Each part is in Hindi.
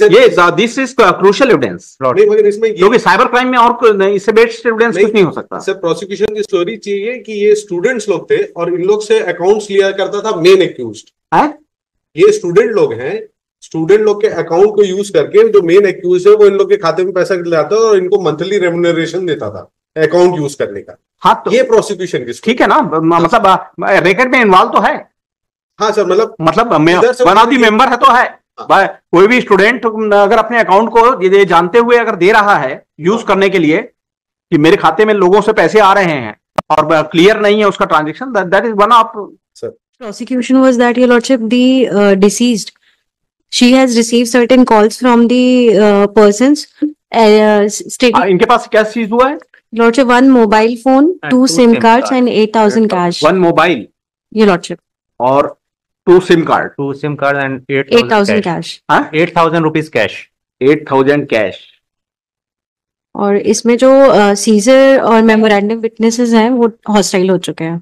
ये दिस इज क्रूशियल एविडेंस, मगर इसमें क्योंकि साइबर क्राइम में और इससे बेस्ट एविडेंस कुछ नहीं हो सकता। सर प्रोसिक्यूशन की स्टोरी चाहिए कि ये स्टूडेंट्स लोग थे और इन लोग से अकाउंट्स लिया करता था मेन एक्यूज्ड है। ये स्टूडेंट लोग हैं, स्टूडेंट लोग के अकाउंट को यूज करके जो मेन एक्यूज है वो इन लोग के खाते में पैसा लाता और इनको मंथली रेम्युनरेशन देता था अकाउंट यूज करने का। हाँ तो ये प्रोसिक्यूशन की ठीक है ना, मतलब रैकेट में इन्वॉल्व तो है। हाँ सर, मतलब वन ऑफ दी मेंबर है तो है। कोई भी स्टूडेंट अगर अपने अकाउंट को ये जानते हुए अगर दे रहा है यूज करने के लिए कि मेरे खाते में लोगों से पैसे आ रहे हैं और क्लियर नहीं है उसका transaction, that is one of prosecution was that, your lordship, the deceased, she has received certain calls from the persons stating इनके पास क्या चीज हुआ है lordship? One mobile phone, two SIM cards and 8,000 cash. One mobile your lordship, और 2 SIM card, 2 SIM card and 8,000 cash. 8,000 rupees cash. 8,000 cash. और इसमें जो सीजर और मेमोरेंडम विटनेसेस हैं वो हॉस्टाइल हो चुके हैं।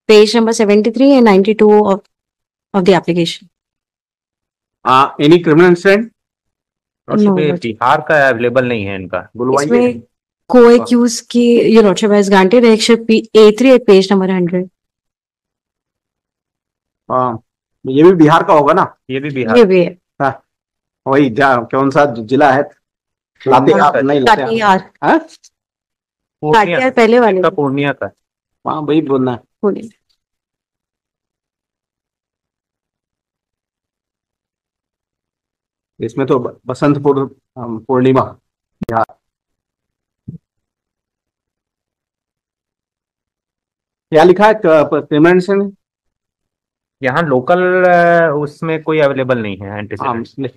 Page number 73 and 92 of the application. Any criminal incident? Bihar का अवेलेबल नहीं है इनका, बुलवाइए। इसमें co-accused की your lordship has granted except A3 at page number 100। ये भी बिहार का होगा ना? ये भी बिहार, ये भी है। वही कौन सा जिला है? लातेहार नहीं, लातेहार पहले वाले का, पूर्णिया का। हाँ वही बोलना है। इसमें तो बसंतपुर पूर्णिमा बिहार। क्या लिखा है क्रिमिनल? यहाँ लोकल उसमें कोई अवेलेबल नहीं है एंटीसीडेंट।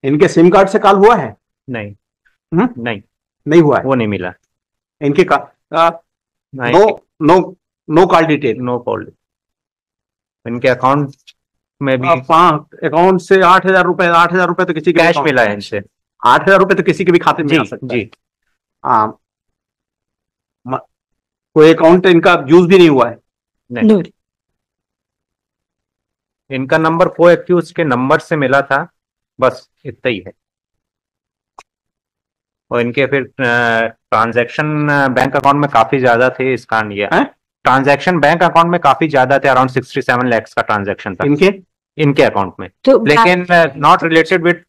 इनके सिम कार्ड से कॉल हुआ है? नहीं। नहीं हुआ है, वो नहीं मिला इनके no call detail, no call. इनके अकाउंट में भी अकाउंट से 8,000 रुपए, 8,000 रुपए तो किसी के कैश मिला है इनसे। 8,000 रुपए तो किसी के भी खाते में आ सकता है। जी। कोई अकाउंट इनका यूज भी नहीं हुआ है? नहीं। इनका नंबर को एक्यूज के नंबर से मिला था, बस इतना ही है। और इनके फिर ट्रांजैक्शन बैंक अकाउंट में काफी ज्यादा थे इस कारण ये ट्रांजैक्शन बैंक अकाउंट में काफी ज्यादा थे, अराउंड 67 lakhs का ट्रांजैक्शन था इनके अकाउंट में, तो लेकिन not related with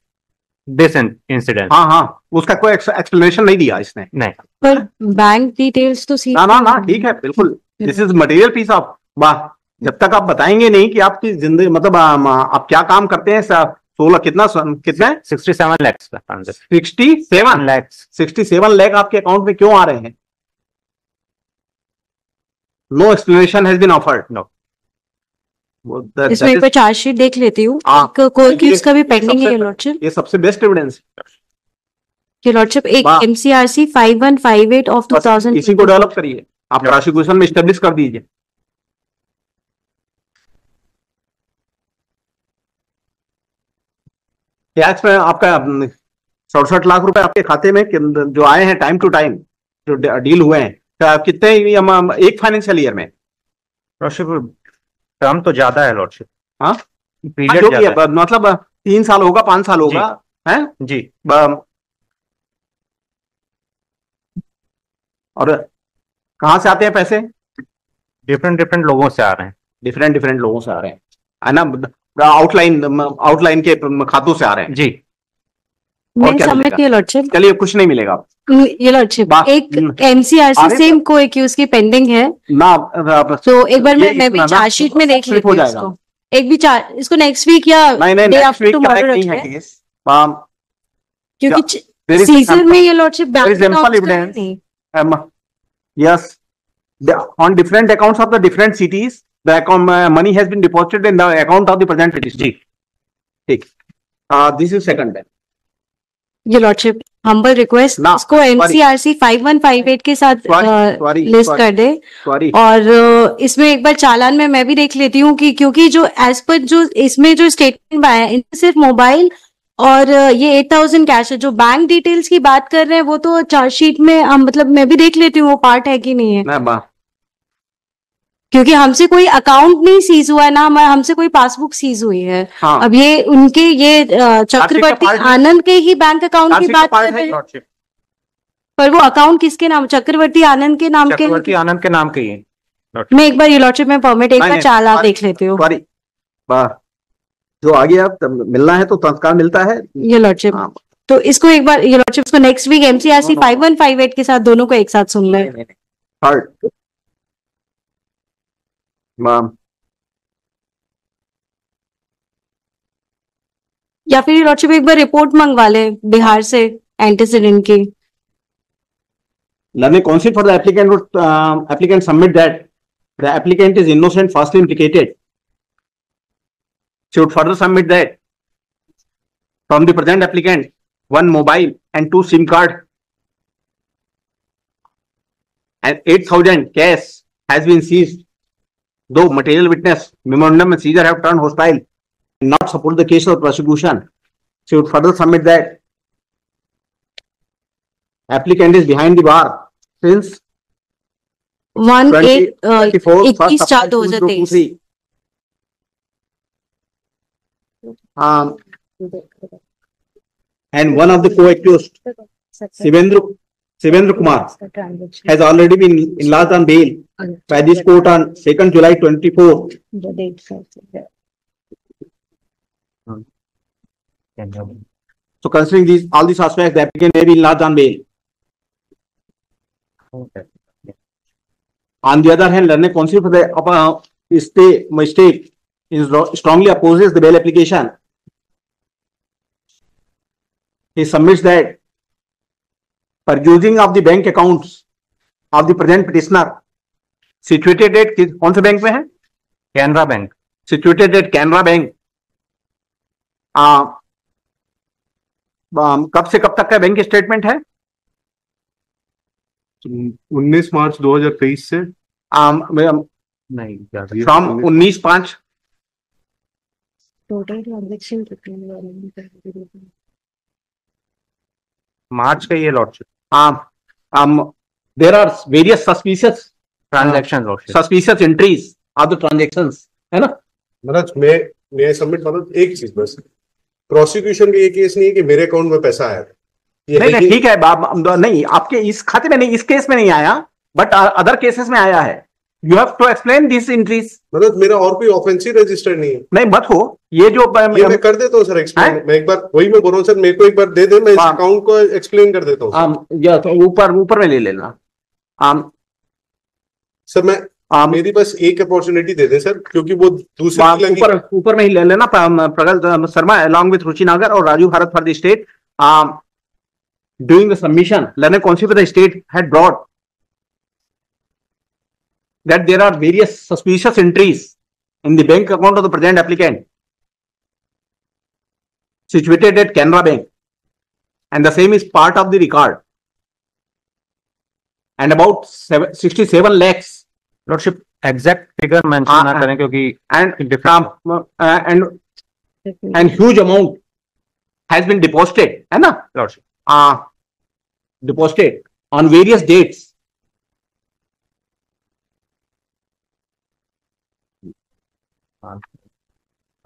this incident. हाँ उसका कोई एक्सप्लेनेशन नहीं दिया इसने। नहीं, पर बैंक डिटेल्स तो ना ठीक है, बिल्कुल। This is material piece of वाह। जब तक आप बताएंगे नहीं कि आपकी जिंदगी मतलब आप क्या काम करते हैं। 16 कितना 67 lakhs का ट्रांजैक्शन। 67 लाख आपके अकाउंट में क्यों आ रहे हैं? No explanation has been offered. No. इसमें एक बार चार्जशीट देख लेती हूँ, कोई उसका भी पेंडिंग है, योर लॉर्डशिप। ये सबसे बेस्ट एविडेंस योर लॉर्डशिप। एक MCRC 5158 ऑफ 2000 इसी को डेवलप करिए, आप प्रोसिक्यूशन में एस्टेब्लिश कर दीजिए। टैक्स में आपका 67 लाख रुपए आपके खाते में जो आए हैं टाइम टू टाइम, जो डील हुए हैं, कितने एक फाइनेंशियल ईयर में? टर्म तो ज्यादा है लॉर्डशिप। हाँ, पीरियड मतलब 3 साल होगा, 5 साल होगा है जी। और कहाँ से आते हैं पैसे? डिफरेंट लोगों से आ रहे हैं। डिफरेंट लोगों से आ रहे हैं, है ना? आउटलाइन के खातों से आ रहे हैं जी। मैं समझ नहीं लॉर्डशिप। चलिए, कुछ नहीं मिलेगा ये लॉर्डशिप। एक MCRC सेम को एक्यूज की पेंडिंग है ना, तो एक बार मैं भी चार्जशीट में देख लेती हूँ इसको। एक भी इसको नेक्स्ट वीक या डे आफ्टर टुमारो रखते हैं, क्योंकि सीजन में ये lordship bank yes on different accounts of the different cities the account money has been deposited in the account of the present petitioner जी। ठीक, this is second time ये लॉर्डशिप। हम्बल रिक्वेस्ट इसको MCRC 5158 के साथ लिस्ट कर दे। और इसमें एक बार चालान में मैं भी देख लेती हूँ कि क्योंकि जो एज पर जो इसमें जो स्टेटमेंट आया है, इनमें सिर्फ मोबाइल और ये 8,000 कैश है। जो बैंक डिटेल्स की बात कर रहे हैं वो तो चार्जशीट में हम मतलब मैं भी देख लेती हूँ वो पार्ट है कि नहीं है ना, क्योंकि हमसे कोई अकाउंट नहीं सीज हुआ है ना, हमसे कोई पासबुक सीज हुई है। हाँ। अब ये उनके ये चक्रवर्ती आनंद के ही बैंक अकाउंट की बात कर रहे हैं, पर वो अकाउंट किसके नाम? चक्रवर्ती आनंद के नाम के? चक्रवर्ती आनंद के नाम के ही है। मैं एक बार ये लॉटशिप में परमिट एक बार चालान देख लेती हूँ। जो आगे आप मिलना है तो तत्काल मिलता है ये लॉटशिप। तो इसको एक बार ये लॉटशिप को नेक्स्ट वीक एमसीआरसी 5158 के साथ दोनों को एक साथ सुन ले। या फिर ये लॉटशिप एक बार रिपोर्ट मंगवा ले बिहार से एंटीसीडेंट की। Learning counsel for the applicant would applicant submit that the applicant is innocent, falsely implicated. She would further submit that from the present applicant, 1 mobile and 2 SIM card and 8,000 cash has been seized. Though material witness memorandum and seizure have turned hostile and not support the case of prosecution, she would further submit that applicant is behind the bar since 1/8/2023 and one of the co-accused Shivendra Kumar has already been enlarged on bail by this court on 2nd July 24. So considering all these aspects, the applicant may be enlarged on bail. On the other hand, learning counsel for the state strongly opposes the bail application. He submits that perusing of the bank accounts of the present petitioner situated at कौन से बैंक में है? Canara bank. Situated at Canara bank कब से कब तक का बैंक स्टेटमेंट है? 19 मार्च 2023 से नहीं फ्रॉम 19/5 टोटल ट्रांजैक्शन मार्च का ये लॉटशिप। There are various suspicious transaction suspicious entries of the transactions, है ना? मतलब मैं सबमिट मतलब एक चीज बस, प्रोसिक्यूशन का ये केस नहीं है कि मेरे अकाउंट में पैसा आया। नहीं ठीक है नहीं आपके इस खाते में नहीं, इस केस में नहीं आया, बट अदर केसेस में आया है। You have to explain this entries. मतलब मेरा और कोई ऑफेंसिव रजिस्टर्ड नहीं है। नहीं मत हो ये जो मैं कर देता हूँ सर एक्सप्लेन। मैं एक बार वही मैं बोल रहा हूँ सर, मेरे को एक बार दे दे, मैं इस अकाउंट को एक्सप्लेन कर देता हूँ। तो ऊपर में ले लेना सर। मैं मेरी बस एक अपॉर्चुनिटी दे दें सर, क्योंकि वो दूसरी ऊपर में ही ले लेना। प्रगल शर्मा along with रुचि नागर और Raju Bharat for the state during the submission, learning counsel for the state had brought that there are various suspicious entries in the bank account of the present applicant situated at Canara Bank, and the same is part of the record, and about 67 lakhs. Lordship exact figure mention ना करें क्योंकि and huge amount has been deposited, है ना lordship? Deposited on various dates.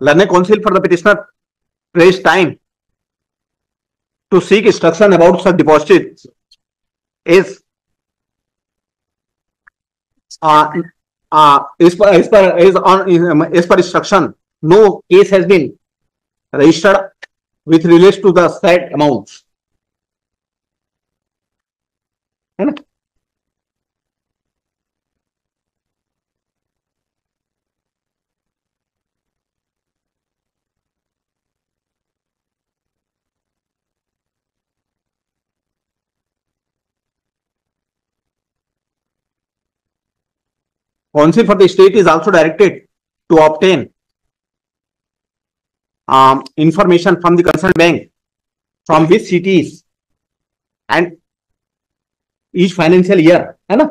Learning counsel for the petitioner praised time to seek instruction about such deposits is as per instruction, no case has been registered with relates to the said amounts. है ना? Counsel for the state is also directed to obtain information from the concerned bank from which cities and each financial year, है ना,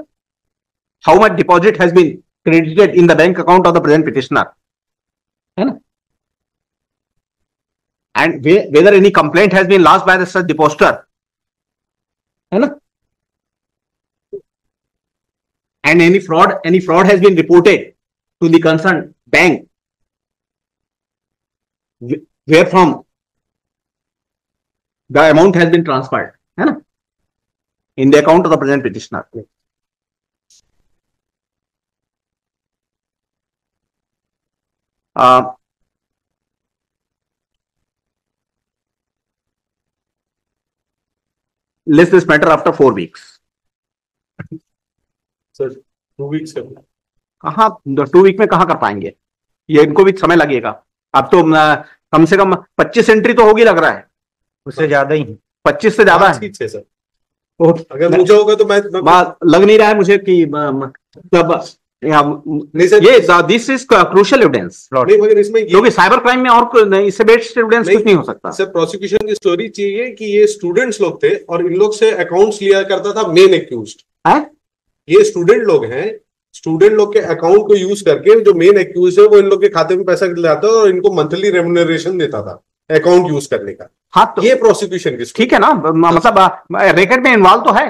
how much deposit has been credited in the bank account of the present petitioner, है ना, and whether any complaint has been lodged by the such depositor, है ना, and any fraud has been reported to the concerned bank where from the amount has been transferred, है ना, in the account of the present petitioner. List this matter after 4 weeks. Sir 2 weeks है, कहाँ 2 week में कहाँ कर पाएंगे, ये इनको भी समय लगेगा। अब तो कम से कम 25 एंट्री तो होगी लग रहा है, उससे ज्यादा ही, 25 से ज्यादा है सर। अगर मुझे होगा तो मैं लग नहीं रहा है मुझे कि मतलब नहीं सर, ये दिस इज क्रूशियल एविडेंस, मगर इसमें क्योंकि साइबर क्राइम में और इससे बेस्ट एविडेंस कुछ नहीं हो सकता। सर प्रोसिक्यूशन की स्टोरी चाहिए कि ये स्टूडेंट्स लोग थे और इन लोग से अकाउंट्स लिया करता था मेन एक्यूज्ड है, ये स्टूडेंट लोग हैं, स्टूडेंट लोग के अकाउंट को यूज करके जो मेन एक्यूज है वो इन लोग के खाते में पैसा लाता था और इनको मंथली रेम्यूनरेशन देता था अकाउंट यूज करने का। हाँ तो ये प्रोसिक्यूशन की ठीक है ना, मतलब रेकर्ड में इन्वॉल्व तो है।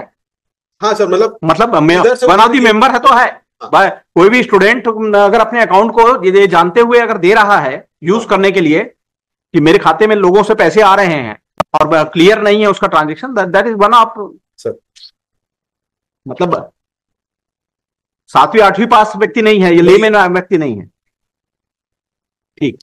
हाँ सर, मतलब वन ऑफ द मेंबर है तो है। कोई भी स्टूडेंट अगर अपने अकाउंट को ये जानते हुए अगर दे रहा है यूज करने के लिए कि मेरे खाते में लोगों से पैसे आ रहे हैं और क्लियर नहीं है उसका transaction, that is one of, मतलब 7वीं 8वीं पास व्यक्ति नहीं है, ये लेमैन व्यक्ति नहीं है। ठीक।